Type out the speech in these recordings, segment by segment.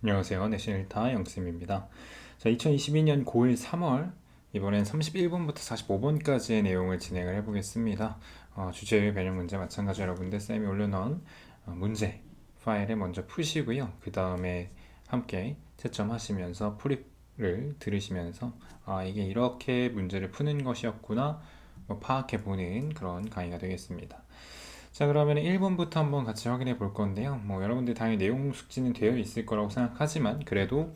안녕하세요. 내신일타 영쌤입니다. 자, 2022년 9일 3월 이번엔 31번부터 45번까지의 내용을 진행을 해보겠습니다. 주제 변형 문제 마찬가지 여러분들 쌤이 올려놓은 문제 파일에 먼저 푸시고요. 그 다음에 함께 채점하시면서 풀이를 들으시면서 이게 이렇게 문제를 푸는 것이었구나 파악해보는 그런 강의가 되겠습니다. 자, 그러면 1번부터 한번 같이 확인해 볼 건데요. 여러분들 당연히 내용 숙지는 되어 있을 거라고 생각하지만 그래도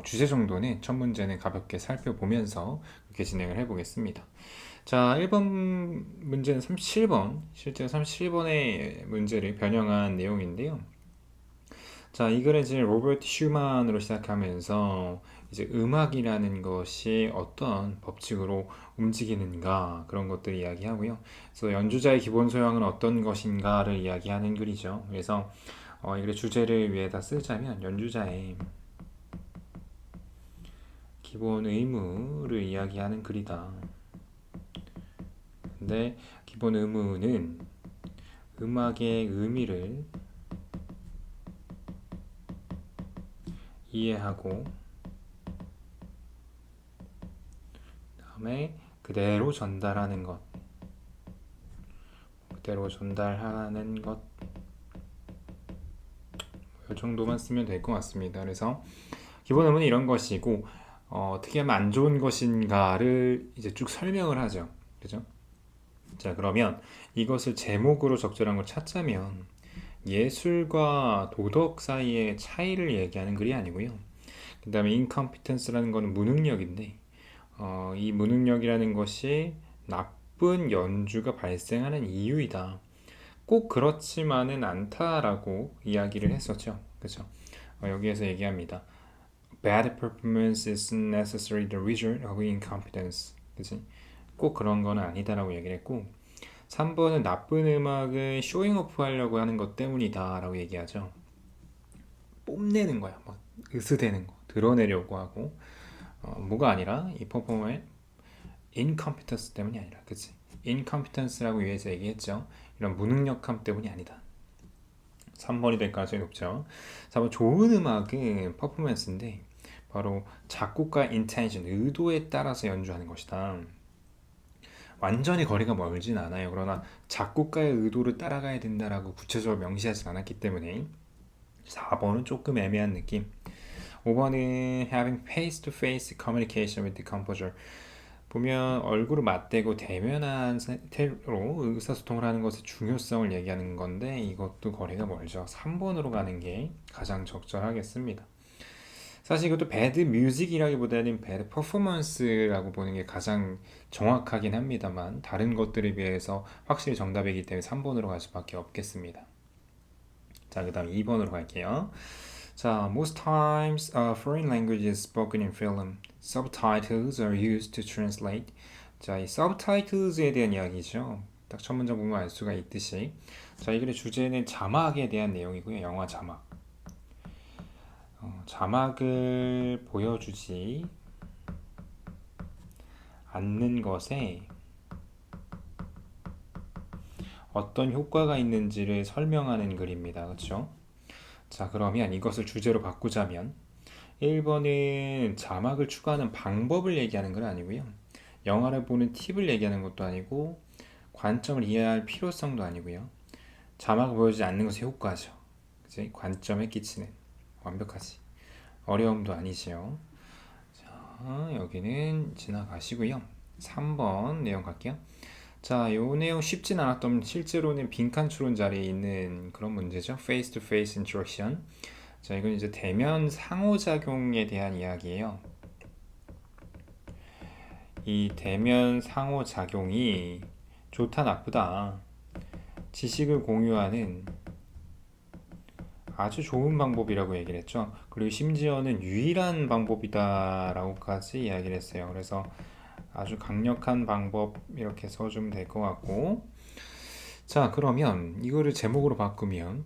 주제 정도는 첫 문제는 가볍게 살펴보면서 그렇게 진행을 해 보겠습니다. 자, 1번 문제는 37번, 실제로 37번의 문제를 변형한 내용인데요. 자, 이 글은 이제 로버트 슈만으로 시작하면서 이제 음악이라는 것이 어떤 법칙으로 움직이는가 그런 것들 이야기하고요. 그래서 연주자의 기본 소양은 어떤 것인가를 이야기하는 글이죠. 그래서 이 글의 주제를 위에다 쓰자면 연주자의 기본 의무를 이야기하는 글이다. 근데 기본 의무는 음악의 의미를 이해하고 다음에 그대로 전달하는 것, 그대로 전달하는 것, 이 정도만 쓰면 될 것 같습니다. 그래서 기본 의문은 이런 것이고 어떻게 하면 안 좋은 것인가를 이제 쭉 설명을 하죠. 그죠? 자, 그러면 이것을 제목으로 적절한 걸 찾자면 예술과 도덕 사이의 차이를 얘기하는 글이 아니고요. 그 다음에 incompetence라는 거는 무능력인데 이 무능력이라는 것이 나쁜 연주가 발생하는 이유이다. 꼭 그렇지만은 않다라고 이야기를 했었죠. 그죠? 여기에서 얘기합니다. Bad performance is necessarily the result of incompetence. 그치? 꼭 그런 건 아니다라고 얘기를 했고 3번은 나쁜 음악은 쇼잉 오프 하려고 하는 것 때문이다 라고 얘기하죠. 뽐내는 거야. 막 으스대는 거. 드러내려고 하고 뭐가 아니라 이 퍼포먼의 incompetence 때문이 아니라 그치? incompetence라고 위에서 얘기했죠. 이런 무능력함 때문이 아니다. 3번이 될 가능성이 높죠. 4번 좋은 음악은 퍼포먼스인데 바로 작곡가 intention, 의도에 따라서 연주하는 것이다. 완전히 거리가 멀진 않아요. 그러나 작곡가의 의도를 따라가야 된다라고 구체적으로 명시하진 않았기 때문에 4번은 조금 애매한 느낌. 5번은 having face-to-face communication with the composer. 보면 얼굴을 맞대고 대면한 상태로 의사소통을 하는 것의 중요성을 얘기하는 건데 이것도 거리가 멀죠. 3번으로 가는 게 가장 적절하겠습니다. 사실 이것도 배드 뮤직이라기보다는 배드 퍼포먼스라고 보는 게 가장 정확하긴 합니다만 다른 것들에 비해서 확실히 정답이기 때문에 3번으로 갈 수밖에 없겠습니다. 자, 그 다음 2번으로 갈게요. 자, most times foreign language is spoken in film. Subtitles are used to translate. 자, 이 subtitles에 대한 이야기죠. 딱 첫 문장 보면 알 수가 있듯이. 자, 이 글의 주제는 자막에 대한 내용이고요. 영화 자막. 자막을 보여주지 않는 것에 어떤 효과가 있는지를 설명하는 글입니다. 그렇죠? 자, 그러면 이것을 주제로 바꾸자면 1번은 자막을 추가하는 방법을 얘기하는 건 아니고요. 영화를 보는 팁을 얘기하는 것도 아니고 관점을 이해할 필요성도 아니고요. 자막을 보여주지 않는 것의 효과죠. 그치? 관점에 끼치는 완벽하지. 어려움도 아니지요. 여기는 지나가시고요. 3번 내용 갈게요. 자, 요 내용 쉽진 않았던 실제로는 빈칸 추론 자리에 있는 그런 문제죠. Face to face interaction. 자, 이건 이제 대면 상호작용에 대한 이야기예요. 이 대면 상호작용이 좋다 나쁘다 지식을 공유하는 아주 좋은 방법이라고 얘기를 했죠. 그리고 심지어는 유일한 방법이다라고까지 이야기를 했어요. 그래서 아주 강력한 방법 이렇게 써주면 될 것 같고 자, 그러면 이거를 제목으로 바꾸면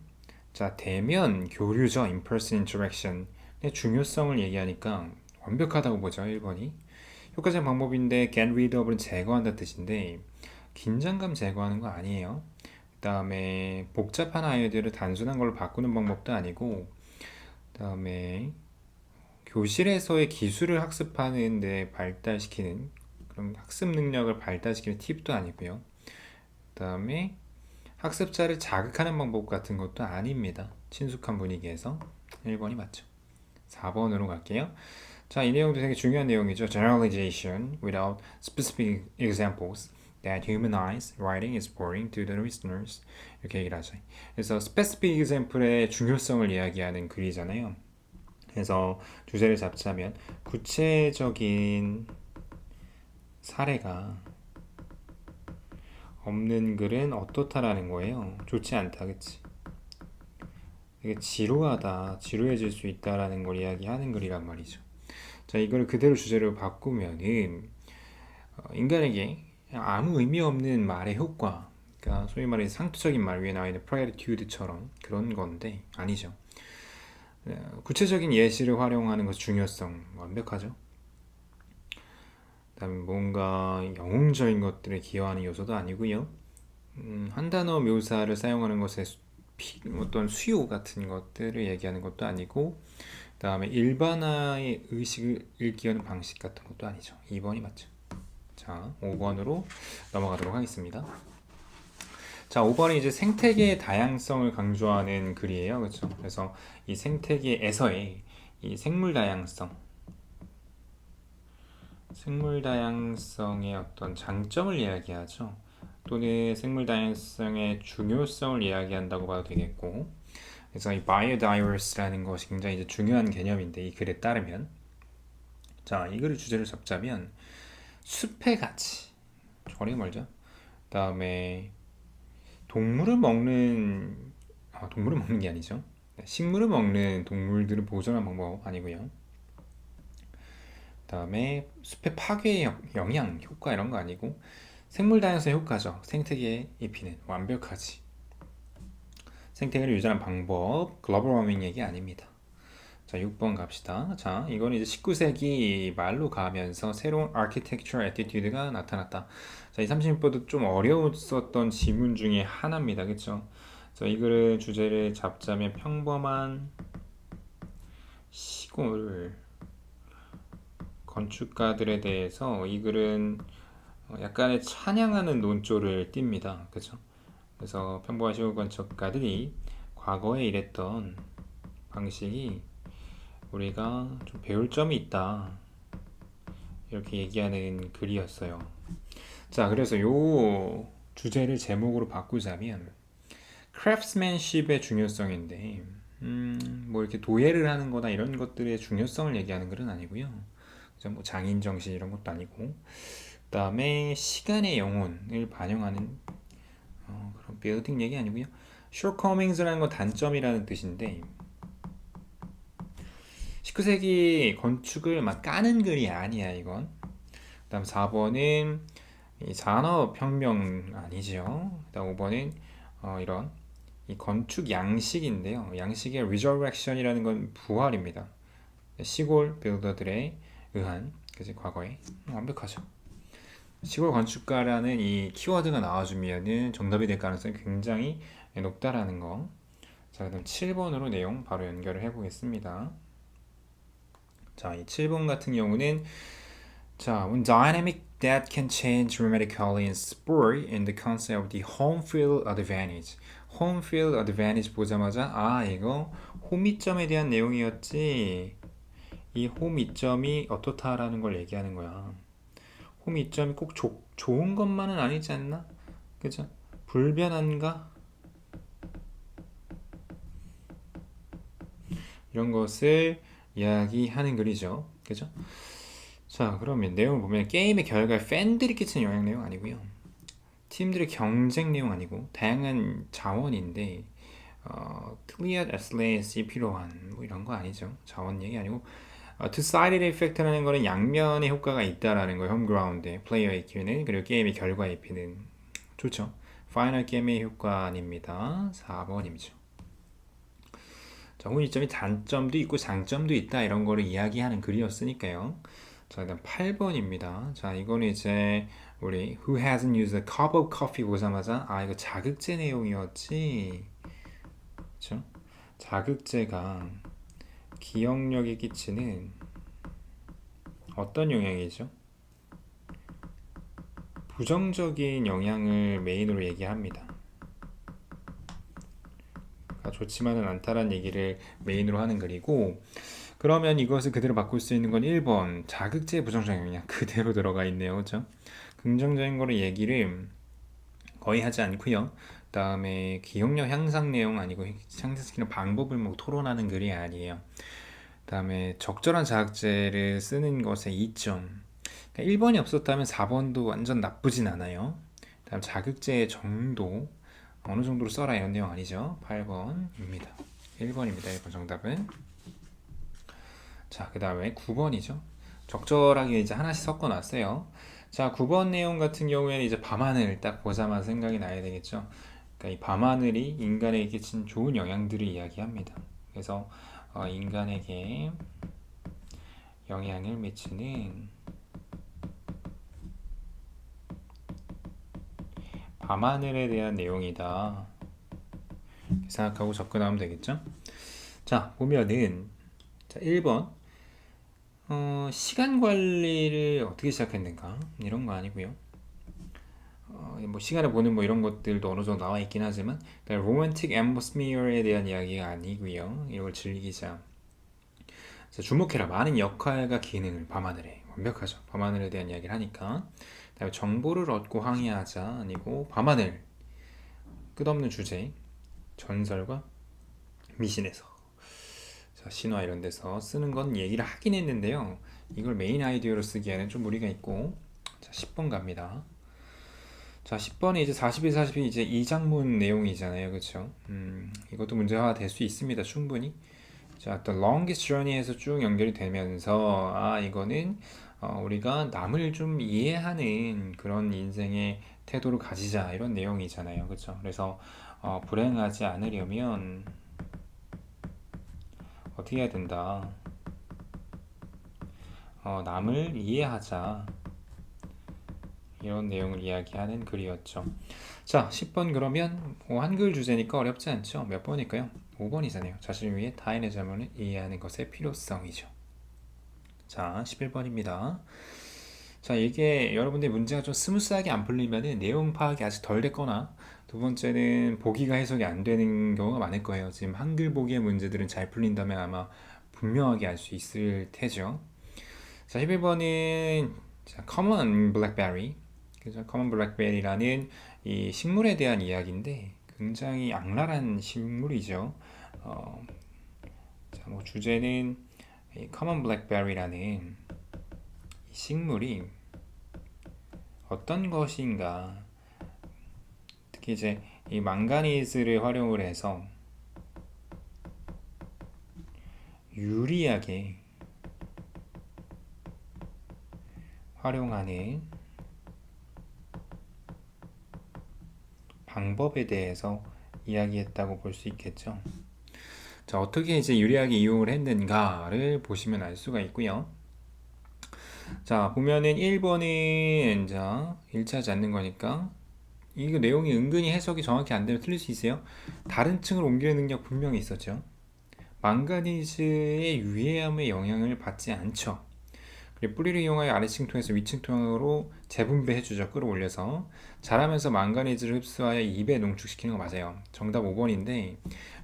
자, 대면 교류죠. In-person interaction 의 중요성을 얘기하니까 완벽하다고 보죠. 1번이 효과적인 방법인데 get rid of는 제거한다 뜻인데 긴장감 제거하는 거 아니에요. 그 다음에 복잡한 아이디어를 단순한 걸로 바꾸는 방법도 아니고 그 다음에 교실에서의 기술을 학습하는 데 발달시키는 그런 학습 능력을 발달시키는 팁도 아니고요. 그다음에 학습자를 자극하는 방법 같은 것도 아닙니다. 친숙한 분위기에서 1번이 맞죠. 4번으로 갈게요. 자, 이 내용도 되게 중요한 내용이죠. Generalization without specific examples that humanize writing is boring to the listeners. 이렇게 얘기를 하죠. 그래서 specific example의 중요성을 이야기하는 글이잖아요. 그래서 주제를 잡자면 구체적인 사례가 없는 글은 어떻다라는 거예요. 좋지 않다, 그치? 되게 지루하다, 지루해질 수 있다라는 걸 이야기하는 글이란 말이죠. 자, 이걸 그대로 주제로 바꾸면은 인간에게 아무 의미 없는 말의 효과, 그러니까 소위 말해 상투적인 말 위에 나와 있는 platitude처럼 그런 건데 아니죠. 구체적인 예시를 활용하는 것의 중요성 완벽하죠. 그다음에 뭔가 영웅적인 것들에 기여하는 요소도 아니고요. 한 단어 묘사를 사용하는 것의 어떤 수요 같은 것들을 얘기하는 것도 아니고, 그다음에 일반화의 의식을 일깨우는 방식 같은 것도 아니죠. 2번이 맞죠. 자, 5번으로 넘어가도록 하겠습니다. 자, 5번은 이제 생태계의 다양성을 강조하는 글이에요. 그렇죠? 그래서 이 생태계에서의 이 생물 다양성의 어떤 장점을 이야기하죠. 또는 생물 다양성의 중요성을 이야기한다고 봐도 되겠고, 그래서 이 biodiverse라는 것이 굉장히 이제 중요한 개념인데 이 글에 따르면, 자, 이 글의 주제를 잡자면 숲의 가치, 저리 멀죠. 그다음에 동물을 먹는 게 아니죠. 식물을 먹는 동물들을 보존하는 방법 아니고요. 그다음에 숲의 파괴의 영향, 효과 이런 거 아니고 생물 다양성 효과죠. 생태계에 입히는 완벽하지. 생태계를 유지하는 방법, 글로벌 워밍 얘기 아닙니다. 자, 6번 갑시다. 자, 이거는 이제 19세기 말로 가면서 새로운 아키텍처 애티튜드가 나타났다. 자, 이 30번도 좀 어려웠었던 지문 중에 하나입니다. 그쵸? 자, 이 글의 주제를 잡자면 평범한 시골 건축가들에 대해서 이 글은 약간의 찬양하는 논조를 띱니다. 그쵸? 그래서 평범한 시골 건축가들이 과거에 일했던 방식이 우리가 좀 배울 점이 있다, 이렇게 얘기하는 글이었어요. 자, 그래서 요 주제를 제목으로 바꾸자면 craftsmanship의 중요성인데, 뭐 이렇게 도예를 하는 거나 이런 것들의 중요성을 얘기하는 글은 아니고요. 그죠? 뭐 장인 정신 이런 것도 아니고, 그다음에 시간의 영혼을 반영하는 그런 빌딩 얘기 아니고요. shortcomings라는 건 단점이라는 뜻인데 19세기 건축을 막 까는 글이 아니야, 이건. 그다음 4번은 이 산업혁명 아니죠. 그다음 5번은 이런 이 건축 양식인데요. 양식의 resurrection이라는 건 부활입니다. 시골 빌더들에 의한, 그지, 과거에 완벽하죠. 시골 건축가라는 이 키워드가 나와주면은 정답이 될 가능성이 굉장히 높다라는 거. 자, 그럼 7번으로 내용 바로 연결을 해보겠습니다. 자, 이 7번 같은 경우는, 자, when dynamic that can change dramatically in sport in the concept of the home field advantage. home field advantage 보자마자 이거 홈이점에 대한 내용이었지. 이 홈이점이 어떻다라는 걸 얘기하는 거야. 홈이점이 꼭 좋은 것만은 아니지 않나? 그죠? 불변한가? 이런 것을 이야기하는 글이죠. 그죠? 자, 그러면 내용을 보면 게임의 결과에 팬들이 끼치는 영향 내용 아니고요. 팀들의 경쟁 내용 아니고 다양한 자원인데 clear athletes이 필요한 뭐 이런 거 아니죠. 자원 얘기 아니고 two-sided effect라는 거는 양면의 효과가 있다라는 거예요. 홈그라운드에 플레이어의 입히는, 그리고 게임의 결과에 입히는. 좋죠. 파이널 게임의 효과 아닙니다. 4번이죠. 자, 홈이점이 단점도 있고 장점도 있다, 이런 거를 이야기하는 글이었으니까요. 자, 일단 8번입니다. 자, 이거는 이제 우리 Who hasn't used a cup of coffee 보자마자 이거 자극제 내용이었지. 그렇죠? 자극제가 기억력에 끼치는 어떤 영향이죠? 부정적인 영향을 메인으로 얘기합니다. 그러니까 좋지만은 않다라는 얘기를 메인으로 하는 글이고, 그러면 이것을 그대로 바꿀 수 있는 건 1번 자극제의 부정적 영향 그대로 들어가 있네요. 그렇죠? 긍정적인 거를 얘기를 거의 하지 않고요. 그다음에 기억력 향상 내용 아니고 향상시키는 방법을 뭐 토론하는 글이 아니에요. 그다음에 적절한 자극제를 쓰는 것에 2점. 그러니까 1번이 없었다면 4번도 완전 나쁘진 않아요. 다음 자극제의 정도 어느 정도로 써라 이런 내용 아니죠. 8번입니다. 1번입니다. 1번 정답은. 자, 그 다음에 9번이죠. 적절하게 이제 하나씩 섞어 놨어요. 자, 9번 내용 같은 경우에는 이제 밤하늘 딱 보자마자 생각이 나야 되겠죠. 그러니까 이 밤하늘이 인간에게 끼친 좋은 영향들을 이야기합니다. 그래서 인간에게 영향을 미치는 밤하늘에 대한 내용이다. 생각하고 접근하면 되겠죠. 자, 보면은 자, 1번 시간 관리를 어떻게 시작했는가 이런 거 아니고요. 뭐 시간을 보는 뭐 이런 것들도 어느 정도 나와 있긴 하지만 로맨틱 앰버스미어에 대한 이야기가 아니고요. 이걸 즐기자. 자, 주목해라. 많은 역할과 기능을 밤하늘에 완벽하죠. 밤하늘에 대한 이야기를 하니까. 그다음에 정보를 얻고 항해하자 아니고 밤하늘 끝없는 주제 전설과 미신에서 자, 신화 이런 데서 쓰는 건 얘기를 하긴 했는데요. 이걸 메인 아이디어로 쓰기에는 좀 무리가 있고 자, 10번 갑니다. 자, 10번에 이제 41, 42 이제 이장문 내용이잖아요. 그렇죠? 이것도 문제화 될 수 있습니다. 충분히. 자, 또 longest journey에서 쭉 연결이 되면서 이거는 우리가 남을 좀 이해하는 그런 인생의 태도를 가지자 이런 내용이잖아요. 그렇죠? 그래서 불행하지 않으려면 어떻게 해야 된다? 남을 이해하자. 이런 내용을 이야기하는 글이었죠. 자, 10번 그러면 한글 주제니까 어렵지 않죠? 몇 번일까요? 5번이잖아요. 자신을 위해 타인의 잘못을 이해하는 것의 필요성이죠. 자, 11번입니다. 자, 이게 여러분들 문제가 좀 스무스하게 안 풀리면은 내용 파악이 아직 덜 됐거나 두 번째는 보기가 해석이 안 되는 경우가 많을 거예요. 지금 한글 보기의 문제들은 잘 풀린다면 아마 분명하게 알 수 있을 테죠. 자, 11번은 common blackberry. 그래서 common blackberry라는 이 식물에 대한 이야기인데 굉장히 악랄한 식물이죠. 자, 뭐 주제는 이 common blackberry라는 이 식물이 어떤 것인가, 특히 이제 이 망가니즈를 활용을 해서 유리하게 활용하는 방법에 대해서 이야기했다고 볼 수 있겠죠. 자, 어떻게 이제 유리하게 이용을 했는가를 보시면 알 수가 있고요. 자, 보면은 1번은 자, 일치하지 않는 거니까 이거 내용이 은근히 해석이 정확히 안 되면 틀릴 수 있어요. 다른 층을 옮기는 능력 분명히 있었죠. 망가니즈의 유해함의 영향을 받지 않죠. 그리고 뿌리를 이용하여 아래층 통해서 위층 통으로 재분배해주죠. 끌어올려서 자라면서 망가니즈를 흡수하여 입에 농축시키는 거 맞아요. 정답 5번인데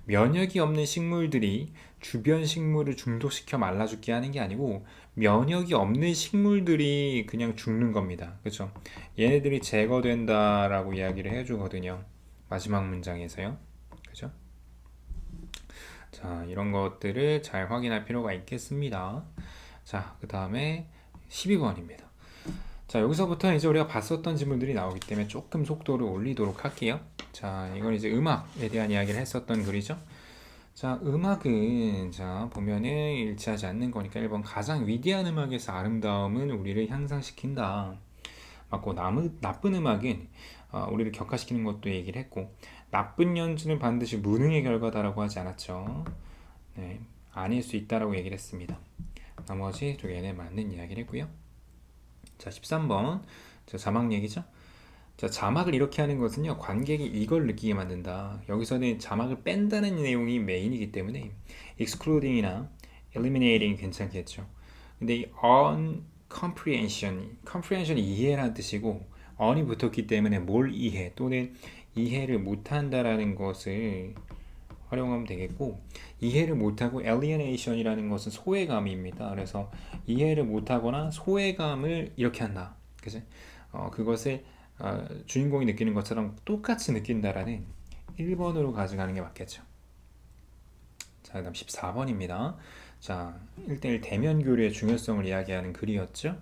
면역이 없는 식물들이 주변 식물을 중독시켜 말라 죽게 하는 게 아니고 면역이 없는 식물들이 그냥 죽는 겁니다. 그렇죠? 얘네들이 제거된다라고 이야기를 해주거든요. 마지막 문장에서요. 그죠? 자, 이런 것들을 잘 확인할 필요가 있겠습니다. 자, 그 다음에 12번입니다. 자, 여기서부터 이제 우리가 봤었던 지문들이 나오기 때문에 조금 속도를 올리도록 할게요. 자, 이건 이제 음악에 대한 이야기를 했었던 글이죠. 자, 음악은 자 보면은 일치하지 않는 거니까 1번 가장 위대한 음악에서 아름다움은 우리를 향상시킨다. 맞고 나쁜 음악은 우리를 격화시키는 것도 얘기를 했고 나쁜 연주는 반드시 무능의 결과다라고 하지 않았죠. 네, 아닐 수 있다라고 얘기를 했습니다. 나머지 두 개는 맞는 이야기를 했고요. 자, 13번 자, 자막 얘기죠. 자, 자막을 이렇게 하는 것은요 관객이 이걸 느끼게 만든다. 여기서는 자막을 뺀다는 내용이 메인이기 때문에 excluding이나 eliminating 괜찮겠죠. 근데 이 comprehension이 이해라는 뜻이고 on이 붙었기 때문에 뭘 이해 또는 이해를 못한다라는 것을 활용하면 되겠고 이해를 못하고 alienation이라는 것은 소외감입니다. 그래서 이해를 못하거나 소외감을 이렇게 한다. 그치? 그것을 주인공이 느끼는 것처럼 똑같이 느낀다라는 1번으로 가져가는 게 맞겠죠. 자, 그다음 14번입니다. 자, 1대1 대면 교류의 중요성을 이야기하는 글이었죠.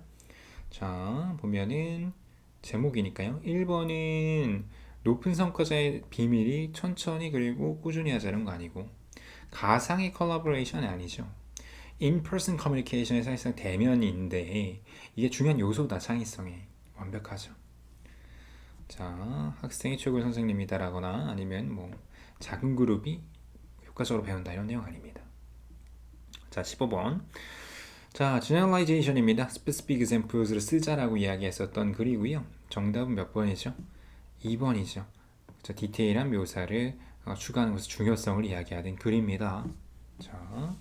자, 보면은 제목이니까요. 1번은 높은 성과자의 비밀이 천천히 그리고 꾸준히 하자는 거 아니고 가상의 컬래버레이션이 아니죠. in-person 커뮤니케이션이 사실상 대면인데 이게 중요한 요소다. 창의성에 완벽하죠. 자, 학생이 최고의 선생님이다라거나 아니면 뭐 작은 그룹이 효과적으로 배운다 이런 내용 아닙니다. 자, 15번. 자, generalization입니다. specific examples를 쓰자라고 이야기했었던 글이고요. 정답은 몇 번이죠? 2번이죠. 자, 디테일한 묘사를 추가하는 것의 중요성을 이야기하는 글입니다. 자,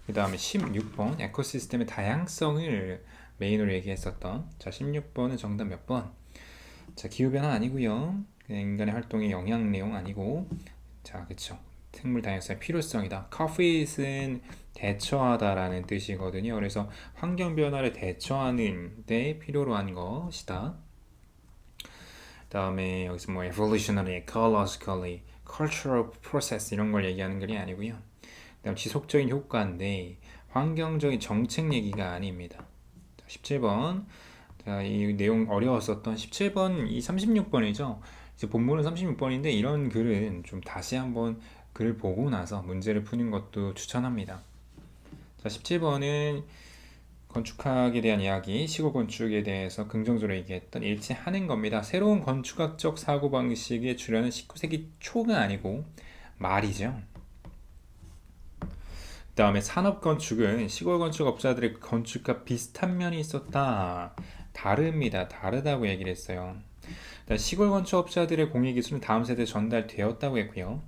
그 다음에 16번 에코시스템의 다양성을 메인으로 얘기했었던 자 16번은 정답 몇 번? 자, 기후변화 아니고요. 그냥 인간의 활동에 영향 내용 아니고 자, 그쵸. 생물 다양성의 필요성이다. 커핏은 대처하다라는 뜻이거든요. 그래서 환경 변화를 대처하는 데 필요로 한 것이다. 다음에 여기서 뭐 evolutionary, ecologically, cultural process 이런 걸 얘기하는 글이 아니고요. 그다음 지속적인 효과인데 환경적인 정책 얘기가 아닙니다. 자, 17번. 자, 이 내용 어려웠었던 17번, 이 36번이죠. 이제 본문은 36번인데 이런 글은 좀 다시 한번 글을 보고 나서 문제를 푸는 것도 추천합니다. 자, 17번은 건축학에 대한 이야기, 시골 건축에 대해서 긍정적으로 얘기했던 일치하는 겁니다. 새로운 건축학적 사고방식의 출현은 19세기 초가 아니고 말이죠. 그 다음에 산업건축은 시골 건축업자들의 건축과 비슷한 면이 있었다. 다릅니다. 다르다고 얘기를 했어요. 시골 건축업자들의 공예기술은 다음 세대에 전달되었다고 했고요.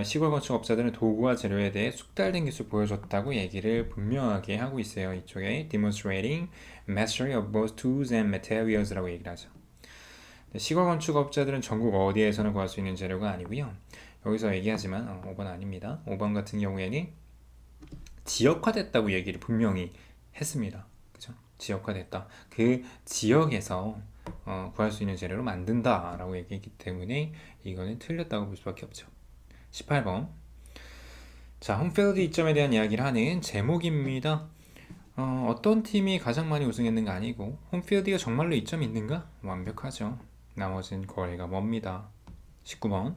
시골 건축업자들은 도구와 재료에 대해 숙달된 기술을 보여줬다고 얘기를 분명하게 하고 있어요. 이쪽에 demonstrating mastery of both tools and materials라고 얘기를 하죠. 시골 건축업자들은 전국 어디에서나 구할 수 있는 재료가 아니고요. 여기서 얘기하지만 5번 아닙니다. 5번 같은 경우에는 지역화됐다고 얘기를 분명히 했습니다. 그죠? 지역화됐다. 그 지역에서 구할 수 있는 재료로 만든다라고 얘기했기 때문에 이거는 틀렸다고 볼 수밖에 없죠. 18번. 자, 홈필드 이점에 대한 이야기를 하는 제목입니다. 어떤 팀이 가장 많이 우승했는가 아니고 홈필드가 정말로 이점이 있는가? 완벽하죠. 나머진 거래가 뭡니다. 19번.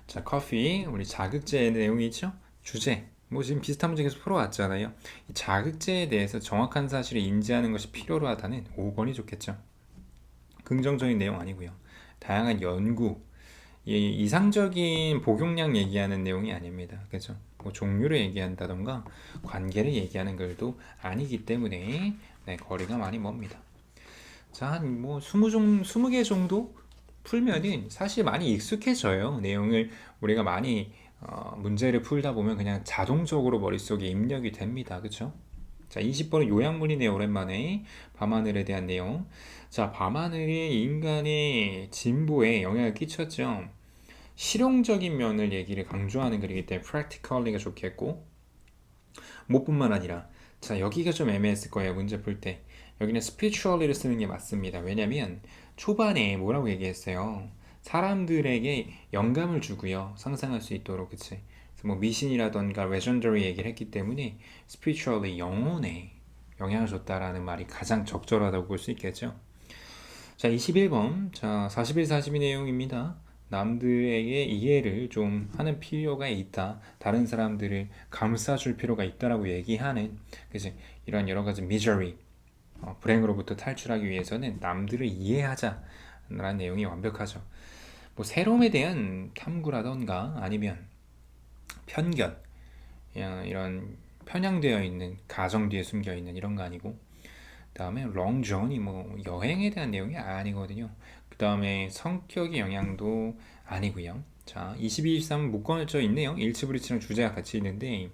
자, 커피 우리 자극제의 내용이죠. 주제 뭐 지금 비슷한 문제 계속 풀어왔잖아요. 이 자극제에 대해서 정확한 사실을 인지하는 것이 필요로 하다는 5번이 좋겠죠. 긍정적인 내용 아니고요. 다양한 연구 이상적인 복용량 얘기하는 내용이 아닙니다. 그죠? 뭐 종류를 얘기한다던가 관계를 얘기하는 글도 아니기 때문에 네, 거리가 많이 멉니다. 자, 한 뭐 20개 정도 풀면은 사실 많이 익숙해져요. 내용을 우리가 많이 문제를 풀다 보면 그냥 자동적으로 머릿속에 입력이 됩니다. 그쵸? 자, 20번은 요약문이네요. 오랜만에 밤하늘에 대한 내용. 자, 밤하늘이 인간의 진보에 영향을 끼쳤죠. 실용적인 면을 얘기를 강조하는 글이기 때문에 practically가 좋겠고 뭐뿐만 아니라 자, 여기가 좀 애매했을 거예요. 문제 풀 때. 여기는 spiritually를 쓰는 게 맞습니다. 왜냐면 초반에 뭐라고 얘기했어요? 사람들에게 영감을 주고요. 상상할 수 있도록, 그치? 그래서 뭐 미신이라던가 legendary 얘기를 했기 때문에 spiritually 영혼에 영향을 줬다라는 말이 가장 적절하다고 볼 수 있겠죠. 자, 21번. 자, 41, 42 내용입니다. 남들에게 이해를 좀 하는 필요가 있다. 다른 사람들을 감싸줄 필요가 있다라고 얘기하는, 그치? 이런 여러 가지 misery, 불행으로부터 탈출하기 위해서는 남들을 이해하자라는 내용이 완벽하죠. 뭐 새로움에 대한 탐구라던가 아니면 편견, 이런 편향되어 있는 가정 뒤에 숨겨 있는 이런 거 아니고, 그 다음에 long journey 뭐 여행에 대한 내용이 아니거든요. 그 다음에 성격의 영향도 아니고요. 자, 22, 23 묶어져 있네요. 일치불이치랑 주제가 같이 있는데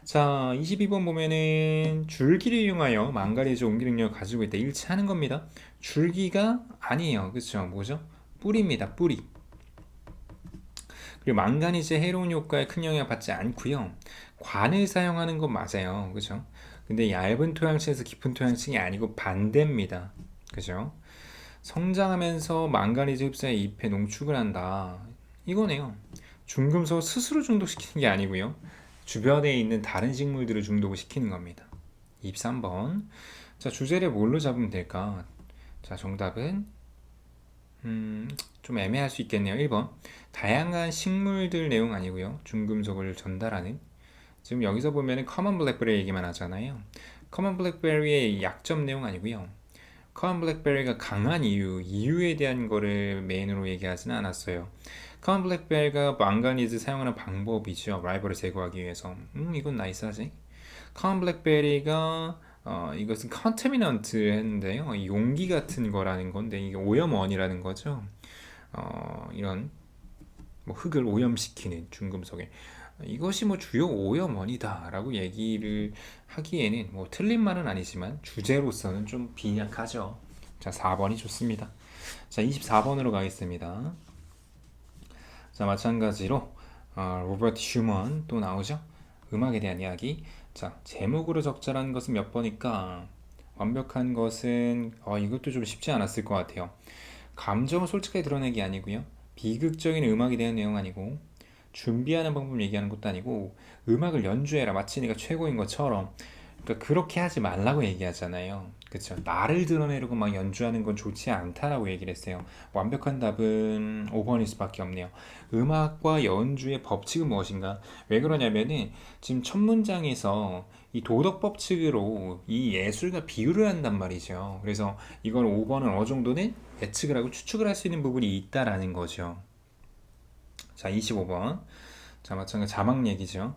자, 22번 보면은 줄기를 이용하여 망가니즈 옮기 능력을 가지고 있다. 일치하는 겁니다. 줄기가 아니에요. 그쵸? 뭐죠? 뿌리입니다. 뿌리. 그리고 망가니즈의 해로운 효과에 큰 영향을 받지 않고요. 관을 사용하는 건 맞아요. 그죠? 근데 얇은 토양층에서 깊은 토양층이 아니고 반대입니다. 그죠? 성장하면서 망가니즈 흡수에 잎에 농축을 한다. 이거네요. 중금속 스스로 중독시키는 게 아니고요. 주변에 있는 다른 식물들을 중독을 시키는 겁니다. 23번. 자, 주제를 뭘로 잡으면 될까? 자, 정답은 좀 애매할 수 있겠네요. 1번. 다양한 식물들 내용 아니고요. 중금속을 전달하는. 지금 여기서 보면은 커먼 블랙베리 얘기만 하잖아요. 커먼 블랙베리의 약점 내용 아니고요. 커먼 블랙베리가 강한 이유에 대한 거를 메인으로 얘기하지는 않았어요. 커먼 블랙베리가 망가니즈 사용하는 방법이죠. 라이벌을 제거하기 위해서. 이건 나이스하지. 커먼 블랙베리가 이것은 컨테미넌트 했는데요. 용기 같은 거라는 건데 이게 오염원이라는 거죠. 이런 뭐 흙을 오염시키는 중금속에 이것이 뭐 주요 오염원이다라고 얘기를 하기에는 뭐 틀린 말은 아니지만 주제로서는 좀 빈약하죠. 자, 4번이 좋습니다. 자, 24번으로 가겠습니다. 자, 마찬가지로 로버트 슈먼 또 나오죠. 음악에 대한 이야기. 자, 제목으로 적절한 것은 몇 번일까? 완벽한 것은 이것도 좀 쉽지 않았을 것 같아요. 감정을 솔직하게 드러내기 아니고요. 비극적인 음악에 대한 내용 아니고 준비하는 방법 얘기하는 것도 아니고 음악을 연주해라 마치 내가 최고인 것처럼 그러니까 그렇게 하지 말라고 얘기하잖아요. 그쵸? 나를 드러내려고 막 연주하는 건 좋지 않다라고 얘기를 했어요. 완벽한 답은 5번일 수밖에 없네요. 음악과 연주의 법칙은 무엇인가? 왜 그러냐면은 지금 첫 문장에서 이 도덕 법칙으로 이 예술과 비유를 한단 말이죠. 그래서 이걸 5번은 어느 정도는 예측을 하고 추측을 할 수 있는 부분이 있다라는 거죠. 자, 25번. 자, 마찬가지 자막 얘기죠.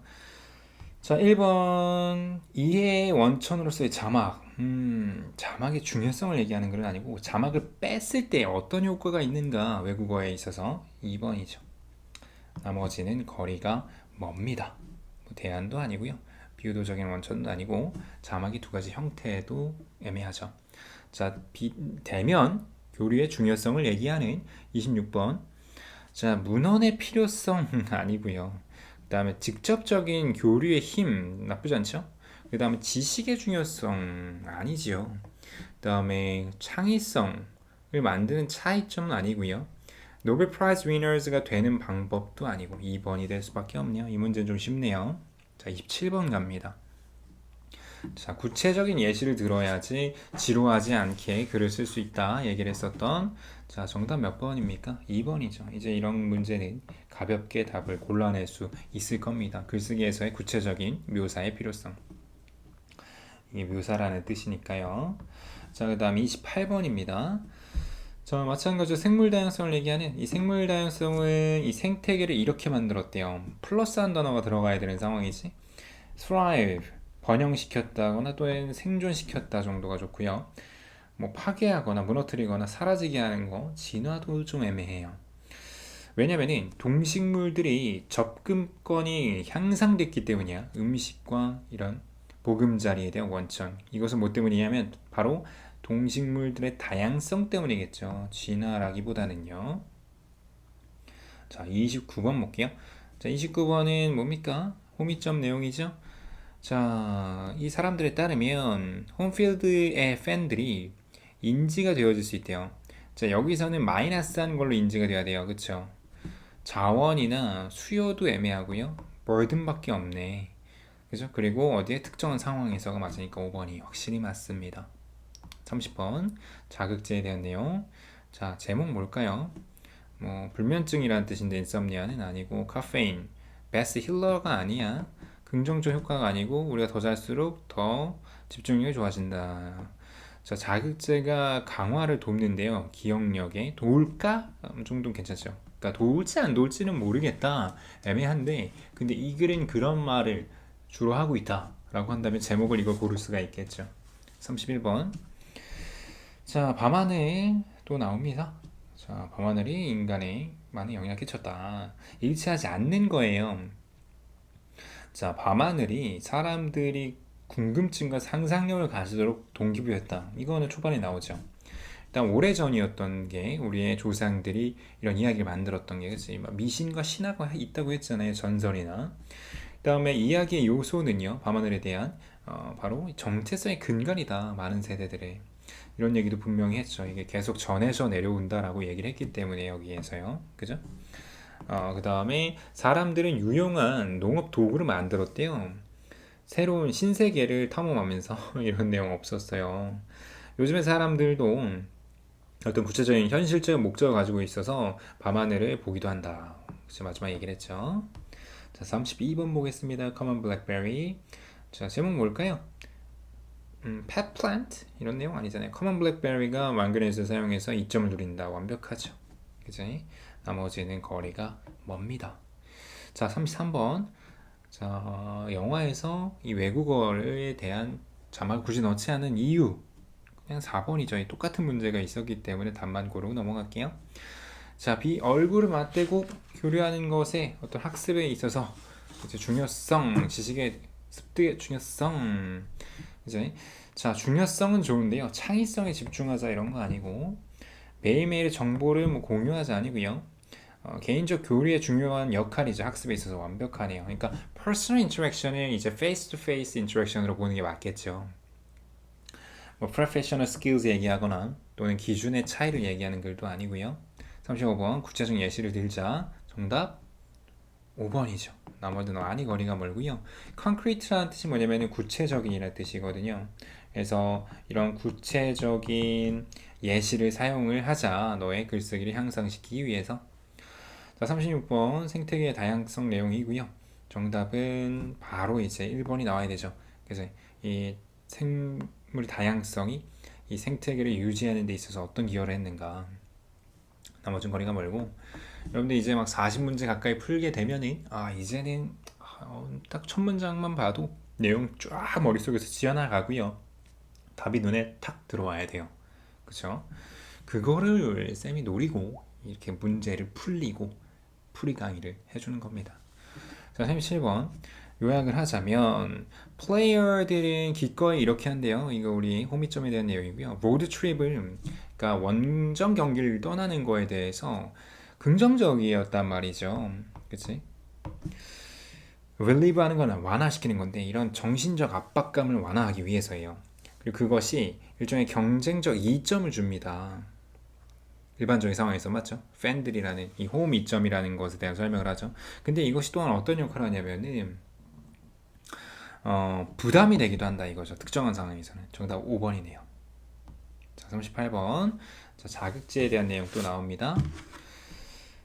자, 1번 이해의 원천으로서의 자막. 자막의 중요성을 얘기하는 건 아니고 자막을 뺐을 때 어떤 효과가 있는가 외국어에 있어서 2번이죠. 나머지는 거리가 멉니다. 뭐 대안도 아니고요. 비유도적인 원천도 아니고 자막이 두 가지 형태도 애매하죠. 자, 대면 교류의 중요성을 얘기하는 26번. 자, 문헌의 필요성 아니고요. 그 다음에 직접적인 교류의 힘 나쁘지 않죠? 그 다음에 지식의 중요성 아니지요. 그 다음에 창의성을 만드는 차이점은 아니고요. 노벨 프라이즈 위너즈가 되는 방법도 아니고 2번이 될 수밖에 없네요. 이 문제는 좀 쉽네요. 자, 27번 갑니다. 자, 구체적인 예시를 들어야지 지루하지 않게 글을 쓸 수 있다 얘기를 했었던. 자, 정답 몇 번입니까? 2번이죠. 이제 이런 문제는 가볍게 답을 골라낼 수 있을 겁니다. 글쓰기에서의 구체적인 묘사의 필요성. 이게 묘사라는 뜻이니까요. 자, 그 다음 28번입니다. 자, 마찬가지로 생물 다양성을 얘기하는 이 생물 다양성은 이 생태계를 이렇게 만들었대요. 플러스한 단어가 들어가야 되는 상황이지. thrive 번영시켰다거나 또는 생존시켰다 정도가 좋고요. 뭐 파괴하거나 무너뜨리거나 사라지게 하는 거 진화도 좀 애매해요. 왜냐면은 동식물들이 접근권이 향상됐기 때문이야. 음식과 이런 보금자리에 대한 원천. 이것은 뭐 때문이냐면 바로 동식물들의 다양성 때문이겠죠. 진화라기보다는요. 자, 29번 볼게요. 자, 29번은 뭡니까? 호미점 내용이죠. 자, 이 사람들에 따르면 홈필드의 팬들이 인지가 되어질 수 있대요. 자, 여기서는 마이너스한 걸로 인지가 돼야 돼요. 그쵸? 자원이나 수요도 애매하고요. 버든밖에 없네. 그죠? 그리고 어디에 특정한 상황에서가 맞으니까 5번이 확실히 맞습니다. 30번 자극제에 대한 내용. 자, 제목 뭘까요? 뭐 불면증이라는 뜻인데 인썸니아는 아니고 카페인, 베스트 힐러가 아니야. 긍정적 효과가 아니고 우리가 더 잘수록 더 집중력이 좋아진다. 자, 자극제가 강화를 돕는데요. 기억력에 도울까? 정도는 괜찮죠. 그러니까 도울지 안 도울지는 모르겠다. 애매한데 근데 이 글은 그런 말을 주로 하고 있다 라고 한다면 제목을 이걸 고를 수가 있겠죠. 31번. 자, 밤하늘 또 나옵니다. 자, 밤하늘이 인간에 많은 영향을 끼쳤다. 일치하지 않는 거예요. 자, 밤하늘이 사람들이 궁금증과 상상력을 가지도록 동기부여했다. 이거는 초반에 나오죠. 일단 오래전이었던 게 우리의 조상들이 이런 이야기를 만들었던 게 그치? 막 미신과 신화가 있다고 했잖아요. 전설이나. 그다음에 이야기의 요소는요. 밤하늘에 대한 바로 정체성의 근간이다. 많은 세대들의 이런 얘기도 분명히 했죠. 이게 계속 전해져 내려온다라고 얘기를 했기 때문에 여기에서요. 그죠? 그 다음에 사람들은 유용한 농업 도구를 만들었대요. 새로운 신세계를 탐험하면서 이런 내용 없었어요. 요즘의 사람들도 어떤 구체적인 현실적인 목적을 가지고 있어서 밤하늘을 보기도 한다. 그래서 마지막 얘기를 했죠. 자, 32번 보겠습니다. Common Blackberry. 자, 제목 뭘까요? pet plant? 이런 내용 아니잖아요. Common Blackberry가 왕그네에서 사용해서 이점을 누린다. 완벽하죠. 그치? 나머지는 거리가 멉니다. 자, 33번. 자, 영화에서 이 외국어에 대한 자막을 굳이 넣지 않은 이유. 그냥 4번이죠. 똑같은 문제가 있었기 때문에 답만 고르고 넘어갈게요. 자, 얼굴을 맞대고 교류하는 것에 어떤 학습에 있어서 이제 중요성, 지식의 습득의 중요성. 이제 자, 중요성은 좋은데요. 창의성에 집중하자 이런 거 아니고 매일매일 정보를 뭐 공유하자 아니고요. 개인적 교류의 중요한 역할이죠. 학습에 있어서 완벽하네요. 그러니까 personal interaction을 이제 face to face interaction으로 보는 게 맞겠죠. 뭐 professional skills 얘기하거나 또는 기준의 차이를 얘기하는 글도 아니고요. 35번 구체적 예시를 들자. 정답 5번이죠. 나머지는 많이 거리가 멀고요. concrete라는 뜻이 뭐냐면 구체적인이라는 뜻이거든요. 그래서 이런 구체적인 예시를 사용을 하자. 너의 글쓰기를 향상시키기 위해서. 자, 36번 생태계의 다양성 내용이고요. 정답은 바로 이제 1번이 나와야 되죠. 그래서 이 생물 다양성이 이 생태계를 유지하는 데 있어서 어떤 기여를 했는가. 나머지는 거리가 멀고 여러분들 이제 막 40문제 가까이 풀게 되면은 이제는 딱 첫 문장만 봐도 내용 쫙 머릿속에서 지어나가고요. 답이 눈에 탁 들어와야 돼요. 그쵸? 그거를 쌤이 노리고 이렇게 문제를 풀리고 풀이 강의를 해주는 겁니다. 자, 37번 요약을 하자면 플레이어들은 기꺼이 이렇게 한대요. 이거 우리 호미점에 대한 내용이고요. 로드 트립을 그러니까 원정 경기를 떠나는 거에 대해서 긍정적이었단 말이죠. 그치? relieve하는 건 완화시키는 건데 이런 정신적 압박감을 완화하기 위해서예요. 그리고 그것이 일종의 경쟁적 이점을 줍니다. 일반적인 상황에서 맞죠? 팬들이라는 이 홈 이점이라는 것에 대한 설명을 하죠. 근데 이것이 또한 어떤 역할을 하냐면은 부담이 되기도 한다 이거죠. 특정한 상황에서는. 정답 5번이네요. 자, 38번. 자, 자극제에 대한 내용 또 나옵니다.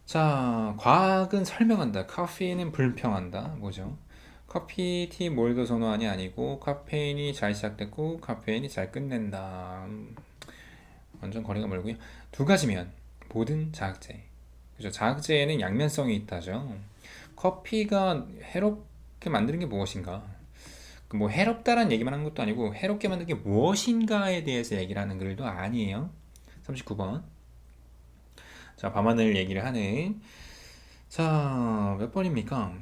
자, 과학은 설명한다. 카페인은 불평한다. 뭐죠? 커피, 티, 뭘 더 선호하니 아니고 카페인이 잘 시작됐고 카페인이 잘 끝낸다. 완전 거리가 멀고요. 두 가지면 모든 자극제. 그죠? 자극제에는 양면성이 있다죠. 커피가 해롭게 만드는 게 무엇인가? 뭐 해롭다라는 얘기만 한 것도 아니고 해롭게 만드는 게 무엇인가에 대해서 얘기를 하는 글도 아니에요. 39번. 자, 밤하늘 얘기를 하는. 자, 몇 번입니까?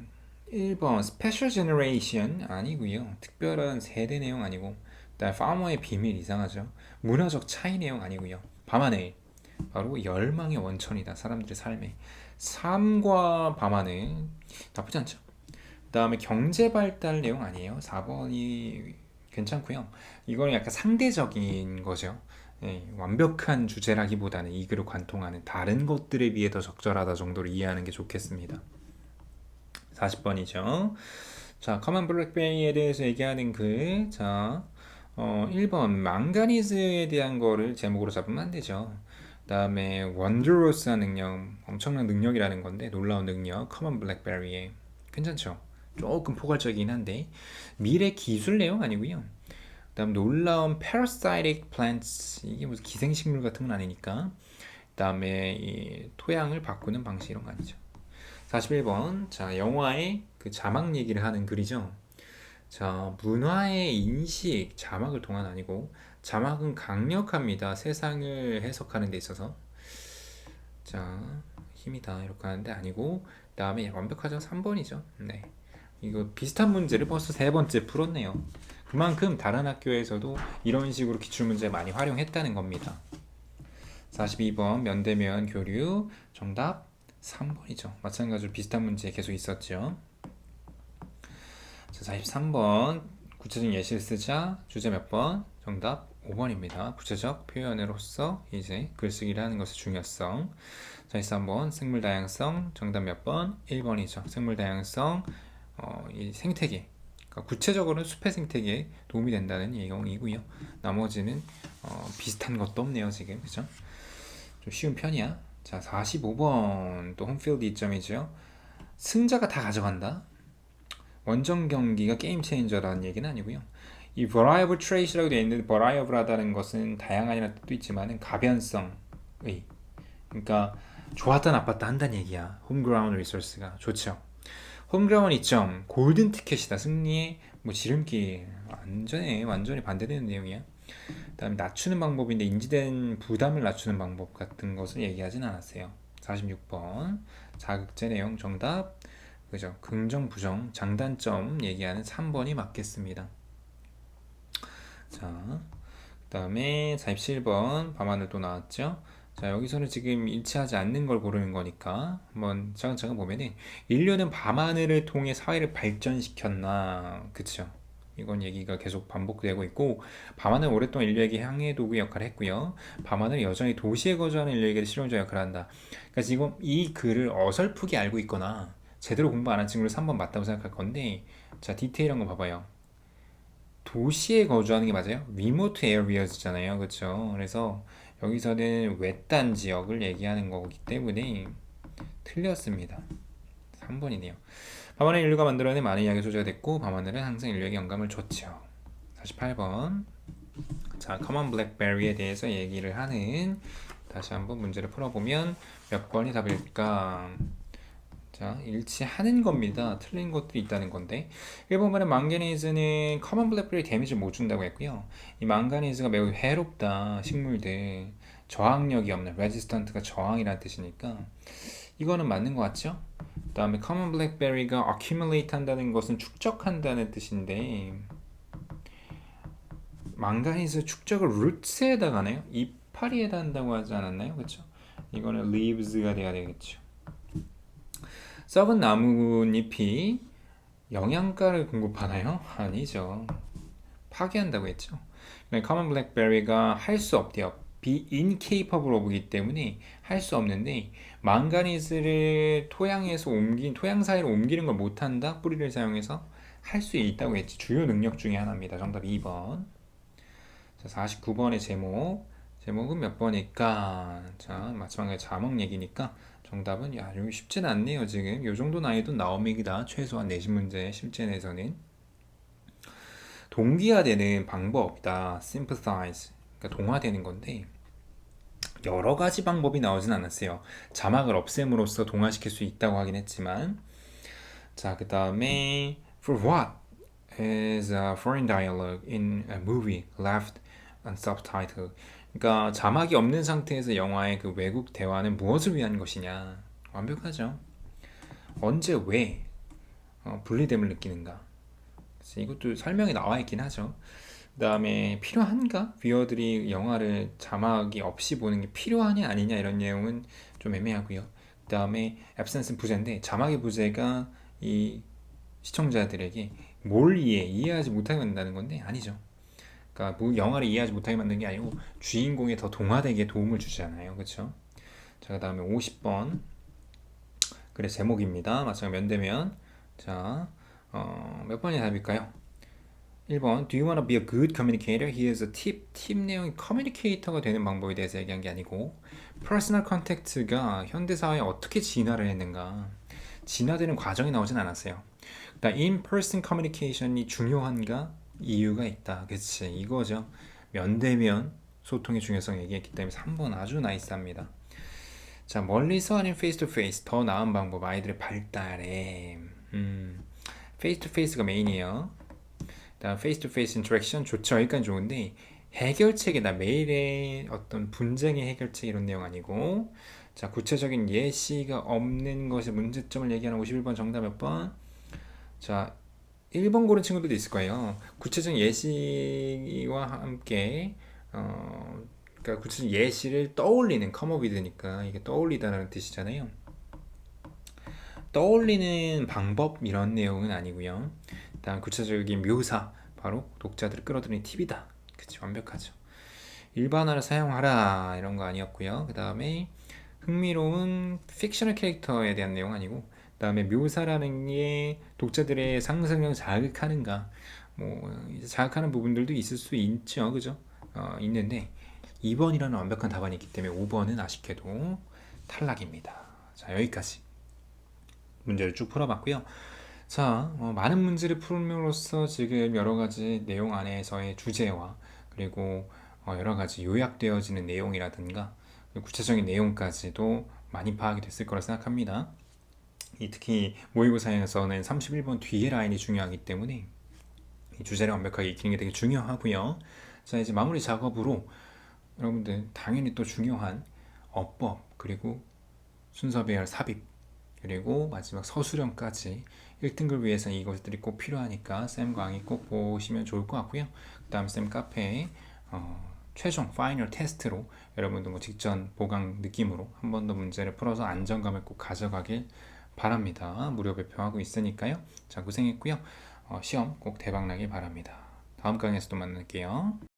1번 Special Generation 아니고요. 특별한 세대 내용 아니고 일단 파머의 비밀 이상하죠. 문화적 차이 내용 아니고요. 밤하늘 바로 열망의 원천이다. 사람들의 삶에 삶과 밤하늘 나쁘지 않죠. 그 다음에 경제 발달 내용 아니에요. 4번이 괜찮고요. 이거는 약간 상대적인 거죠. 완벽한 주제라기보다는 이 글을 관통하는 다른 것들에 비해 더 적절하다 정도로 이해하는 게 좋겠습니다. 40번이죠. 자, 커먼 블랙베리에 대해서 얘기하는 글. 자, 1번 망가니즈에 대한 거를 제목으로 잡으면 안 되죠. 그 다음에 원더러스한 능력, 엄청난 능력이라는 건데 놀라운 능력, 커먼 블랙베리에 괜찮죠? 조금 포괄적이긴 한데 미래 기술 내용 아니고요. 그 다음 놀라운 parasitic plants 이게 무슨 기생식물 같은 건 아니니까. 그 다음에 이 토양을 바꾸는 방식 이런 거 아니죠. 41번. 자, 영화의 그 자막 얘기를 하는 글이죠. 자, 문화의 인식, 자막을 통한 아니고 자막은 강력합니다. 세상을 해석하는 데 있어서. 자, 힘이다 이렇게 하는데 아니고 그다음에 완벽하죠. 3번이죠. 네. 이거 비슷한 문제를 벌써 세 번째 풀었네요. 그만큼 다른 학교에서도 이런 식으로 기출문제 많이 활용했다는 겁니다. 42번 면대면 교류 정답 3번이죠. 마찬가지로 비슷한 문제 계속 있었죠. 자, 43번 구체적인 예시를 쓰자. 주제 몇 번? 정답 5번입니다. 구체적 표현으로서 이제 글쓰기를 하는 것의 중요성. 자, 43번 생물 다양성 정답 몇 번? 1번이죠. 생물 다양성 이 생태계 그러니까 구체적으로는 숲의 생태계에 도움이 된다는 내용이고요. 나머지는 비슷한 것도 없네요 지금. 그죠? 좀 쉬운 편이야. 자, 45번 또 홈필드 이점이죠. 승자가 다 가져간다. 원정 경기가 게임 체인저라는 얘기는 아니고요. 이 variable trait이라고 되어 있는데 variable하다는 것은 다양한이라는 뜻도 있지만 가변성의 그러니까 좋았다 나빴다 한다는 얘기야. 홈그라운드 리소스가 좋죠. 홈그라운드 이점 골든 티켓이다. 승리의 뭐 지름길 완전히 반대되는 내용이야. 그다음에 낮추는 방법인데 인지된 부담을 낮추는 방법 같은 것을 얘기하진 않았어요. 46번 자극제 내용 정답 그죠? 긍정 부정 장단점 얘기하는 3번이 맞겠습니다. 자, 그다음에 47번 밤하늘 또 나왔죠? 자, 여기서는 지금 일치하지 않는 걸 고르는 거니까 한번 차근차근 보면은 인류는 밤하늘을 통해 사회를 발전시켰나 그쵸? 이건 얘기가 계속 반복되고 있고 밤하늘 오랫동안 인류에게 항해 도구 역할을 했고요. 밤하늘 여전히 도시에 거주하는 인류에게 실용적 역할을 한다. 그러니까 지금 이 글을 어설프게 알고 있거나 제대로 공부 안 한 친구를 3번 맞다고 생각할 건데 자 디테일한 거 봐봐요. 도시에 거주하는 게 맞아요? remote areas잖아요. 그렇죠? 그래서 여기서는 외딴 지역을 얘기하는 거기 때문에 틀렸습니다. 3번이네요. 밤하늘 인류가 만들어낸 많은 이야기 소재가 됐고 밤하늘은 항상 인류에게 영감을 줬죠. 48번 자, common blackberry에 대해서 얘기를 하는 다시 한번 문제를 풀어보면 몇 번이 답일까? 자, 일치하는 겁니다. 틀린 것들이 있다는 건데 1번만에 망가니즈는 커먼 블랙베리 데미지를 못 준다고 했고요. 이 망가니즈가 매우 해롭다. 식물들 저항력이 없는 레지스턴트가 저항이라는 뜻이니까 이거는 맞는 것 같죠? 그 다음에 커먼 블랙베리가 accumulate 한다는 것은 축적한다는 뜻인데 망가니즈 축적을 루트에다 하네요. 이파리에다 한다고 하지 않았나요? 그렇죠? 이거는 leaves가 돼야 되겠죠. 썩은 나뭇잎이 영양가를 공급하나요? 아니죠. 파괴한다고 했죠. common blackberry가 할 수 없대요. be incapable of이기 때문에 할 수 없는데 망가니즈를 토양 사이로 옮기는 걸 못한다. 뿌리를 사용해서 할 수 있다고 했지. 주요 능력 중에 하나입니다. 정답 2번. 자, 49번의 제목은 몇 번일까? 자, 마지막에 자막 얘기니까 정답은 여기 쉽진 않네요. 지금 요 정도 난이도 나옵니다. 최소한 내신 문제 실제 내에서는 동기화되는 방법이다. sympathize 그러니까 동화되는 건데 여러 가지 방법이 나오진 않았어요. 자막을 없앰으로써 동화시킬 수 있다고 하긴 했지만 자, 그 다음에 for what is a foreign dialogue in a movie left unsubtitled 그러니까 자막이 없는 상태에서 영화의 그 외국 대화는 무엇을 위한 것이냐 완벽하죠. 언제 왜 분리됨을 느끼는가 이것도 설명이 나와 있긴 하죠. 그 다음에 필요한가? 뷰어들이 영화를 자막이 없이 보는 게 필요하냐 아니냐 이런 내용은 좀 애매하고요. 그 다음에 absence는 부재인데 자막의 부재가 이 시청자들에게 뭘 이해하지 못하게 만든다는 건데 아니죠. 그러니까 영화를 이해하지 못하게 만드는 게 아니고 주인공에 더 동화되게 도움을 주잖아요. 그렇죠? 자, 그 다음에 50번 글의 제목입니다. 마찬가지 면대면 자, 몇 번이 답일까요? 1번 Do you want to be a good communicator? Here's a tip. 팁 내용이 커뮤니케이터가 되는 방법에 대해서 얘기한 게 아니고 personal contact가 현대사회에 어떻게 진화를 했는가 진화되는 과정이 나오진 않았어요. 그러니까 in-person communication이 중요한가? 이유가 있다. 그치 이거죠. 면대면 소통의 중요성 얘기했기 때문에 3번 아주 나이스합니다. 자, 멀리서 아닌 face to face 더 나은 방법 아이들의 발달에 face to face가 메인이에요. 다음 face to face interaction 좋죠. 여기까지 좋은데 해결책이다. 매일의 어떤 분쟁의 해결책 이런 내용 아니고 자 구체적인 예시가 없는 것의 문제점을 얘기하는 51번 정답 몇 번? 자, 1번 고른 친구들도 있을 거예요. 구체적인 예시와 함께 그러니까 구체적인 예시를 떠올리는 컴업이드니까 이게 떠올리다라는 뜻이잖아요. 떠올리는 방법 이런 내용은 아니고요. 일단 구체적인 묘사 바로 독자들을 끌어들이는 팁이다. 그치 완벽하죠. 일반어를 사용하라 이런 거 아니었고요. 그 다음에 흥미로운 픽셔널 캐릭터에 대한 내용 아니고 그 다음에 묘사라는 게 독자들의 상상력을 자극하는가 뭐 이제 자극하는 부분들도 있을 수 있죠. 그죠? 있는데 2번이라는 완벽한 답안이 있기 때문에 5번은 아쉽게도 탈락입니다. 자 여기까지 문제를 쭉 풀어봤고요. 자, 많은 문제를 풀음으로써 지금 여러 가지 내용 안에서의 주제와 그리고 여러 가지 요약되어지는 내용이라든가 구체적인 내용까지도 많이 파악이 됐을 거라 생각합니다. 특히 모의고사에서는 31번 뒤에 라인이 중요하기 때문에 이 주제를 완벽하게 익히는 게 되게 중요하고요. 자, 이제 마무리 작업으로 여러분들 당연히 또 중요한 어법 그리고 순서 배열 삽입 그리고 마지막 서술형까지 1등급 위해서는 이것들이 꼭 필요하니까 쌤 강의 꼭 보시면 좋을 것 같고요. 그 다음 쌤 카페에 최종 파이널 테스트로 여러분도 뭐 직전 보강 느낌으로 한 번 더 문제를 풀어서 안정감을 꼭 가져가길 바랍니다. 무료 배포하고 있으니까요. 자 고생했고요. 시험 꼭 대박나길 바랍니다. 다음 강의에서 또 만날게요.